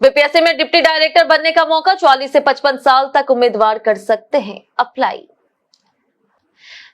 BPSC में deputy director बनने का मौका 40 से 55 साल तक उम्मीदवार कर सकते हैं अप्लाई।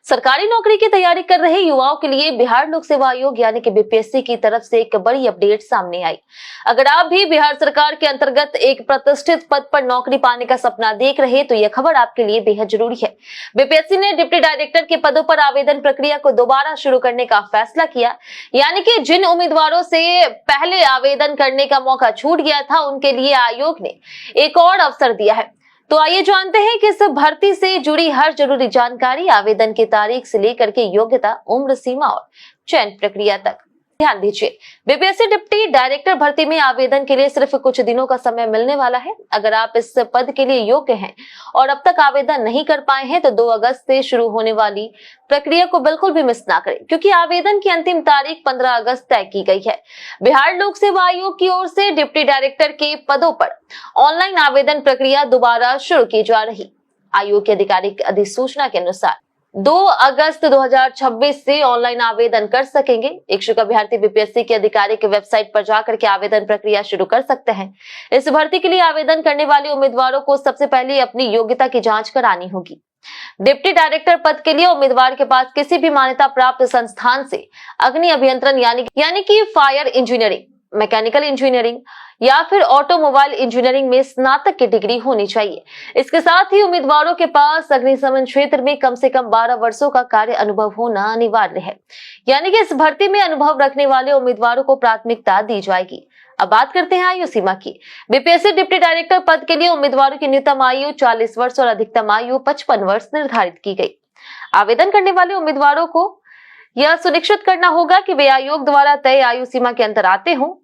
सरकारी नौकरी की तैयारी कर रहे युवाओं के लिए बिहार लोक सेवा आयोग यानी कि बीपीएससी की तरफ से एक बड़ी अपडेट सामने आई। अगर आप भी बिहार सरकार के अंतर्गत एक प्रतिष्ठित पद पर नौकरी पाने का सपना देख रहे तो यह खबर आपके लिए बेहद जरूरी है। बीपीएससी ने डिप्टी डायरेक्टर के पदों पर आवेदन प्रक्रिया को दोबारा शुरू करने का फैसला किया, यानी कि जिन उम्मीदवारों से पहले आवेदन करने का मौका छूट गया था उनके लिए आयोग ने एक और अवसर दिया है। तो आइए जानते हैं कि इस भर्ती से जुड़ी हर जरूरी जानकारी, आवेदन की तारीख से लेकर के योग्यता, उम्र सीमा और चयन प्रक्रिया तक। ध्यान दीजिए, बीपीएससी डिप्टी डायरेक्टर भर्ती में आवेदन के लिए सिर्फ कुछ दिनों का समय मिलने वाला है। अगर आप इस पद के लिए योग्य हैं और अब तक आवेदन नहीं कर पाए हैं तो 2 अगस्त से शुरू होने वाली प्रक्रिया को बिल्कुल भी मिस ना करें, क्योंकि आवेदन की अंतिम तारीख 15 अगस्त तय की गई है। बिहार लोक सेवा आयोग की ओर से डिप्टी डायरेक्टर के पदों पर ऑनलाइन आवेदन प्रक्रिया दोबारा शुरू की जा रही। आयोग की आधिकारिक अधिसूचना के अनुसार 2 अगस्त 2026 से ऑनलाइन आवेदन कर सकेंगे। इच्छुक अभ्यर्थी बीपीएससी की आधिकारिक वेबसाइट पर जाकर के आवेदन प्रक्रिया शुरू कर सकते हैं। इस भर्ती के लिए आवेदन करने वाले उम्मीदवारों को सबसे पहले अपनी योग्यता की जांच करानी होगी। डिप्टी डायरेक्टर पद के लिए उम्मीदवार के पास किसी भी मान्यता प्राप्त संस्थान से अग्नि अभियंत्रण यानी कि फायर इंजीनियरिंग, मैकेनिकल इंजीनियरिंग या फिर ऑटोमोबाइल इंजीनियरिंग में स्नातक की डिग्री होनी चाहिए। इसके साथ ही उम्मीदवारों के पास अग्निशमन क्षेत्र में कम से कम 12 वर्षों का कार्य अनुभव होना अनिवार्य है, यानी कि इस भर्ती में अनुभव रखने वाले उम्मीदवारों को प्राथमिकता दी जाएगी। अब बात करते हैं आयु सीमा की। बीपीएससी डिप्टी डायरेक्टर पद के लिए उम्मीदवारों की न्यूनतम आयु 40 वर्ष और अधिकतम आयु 55 वर्ष निर्धारित की गई। आवेदन करने वाले उम्मीदवारों को यह सुनिश्चित करना होगा कि वे आयोग द्वारा तय आयु सीमा के अंदर आते हों।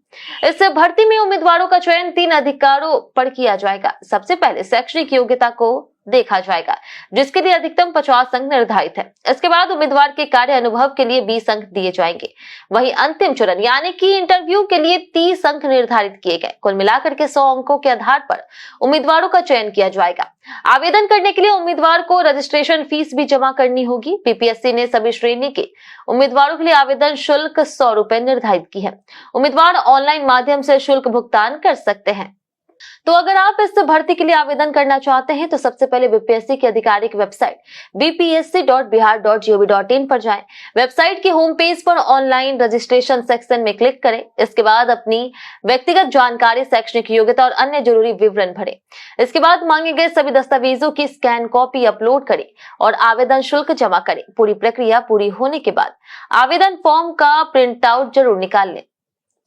इस भर्ती में उम्मीदवारों का चयन 3 अधिकारों पर किया जाएगा। सबसे पहले शैक्षणिक योग्यता को देखा जाएगा, जिसके लिए अधिकतम 50 अंक निर्धारित है। इसके बाद उम्मीदवार के कार्य अनुभव के लिए 20 अंक दिए जाएंगे। वहीं अंतिम चरण यानी कि इंटरव्यू के लिए 30 अंक निर्धारित किए गए। कुल मिलाकर के 100 अंकों के आधार पर उम्मीदवारों का चयन किया जाएगा। आवेदन करने के लिए उम्मीदवार को रजिस्ट्रेशन फीस भी जमा करनी होगी। बीपीएससी ने सभी श्रेणी के उम्मीदवारों के लिए आवेदन शुल्क 100 रुपए निर्धारित की है। उम्मीदवार ऑनलाइन माध्यम से शुल्क भुगतान कर सकते हैं। तो अगर आप इस भर्ती के लिए आवेदन करना चाहते हैं तो सबसे पहले बीपीएससी की आधिकारिक वेबसाइट bpsc.bihar.gov.in पर जाएं। वेबसाइट के होम पेज पर ऑनलाइन रजिस्ट्रेशन सेक्शन में क्लिक करें। इसके बाद अपनी व्यक्तिगत जानकारी, शैक्षणिक योग्यता और अन्य जरूरी विवरण भरें। इसके बाद मांगे गए सभी दस्तावेजों की स्कैन कॉपी अपलोड करें और आवेदन शुल्क जमा करें। पूरी प्रक्रिया पूरी होने के बाद आवेदन फॉर्म का प्रिंट आउट जरूर निकाल लें।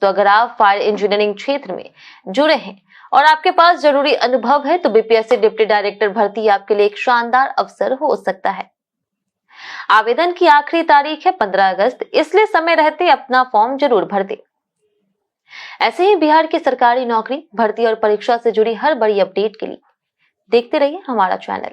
तो अगर आप फायर इंजीनियरिंग क्षेत्र में जुड़े हैं और आपके पास जरूरी अनुभव है तो बीपीएससी डिप्टी डायरेक्टर भर्ती आपके लिए एक शानदार अवसर हो सकता है। आवेदन की आखिरी तारीख है 15 अगस्त, इसलिए समय रहते अपना फॉर्म जरूर भर दें। ऐसे ही बिहार की सरकारी नौकरी, भर्ती और परीक्षा से जुड़ी हर बड़ी अपडेट के लिए देखते रहिए हमारा चैनल।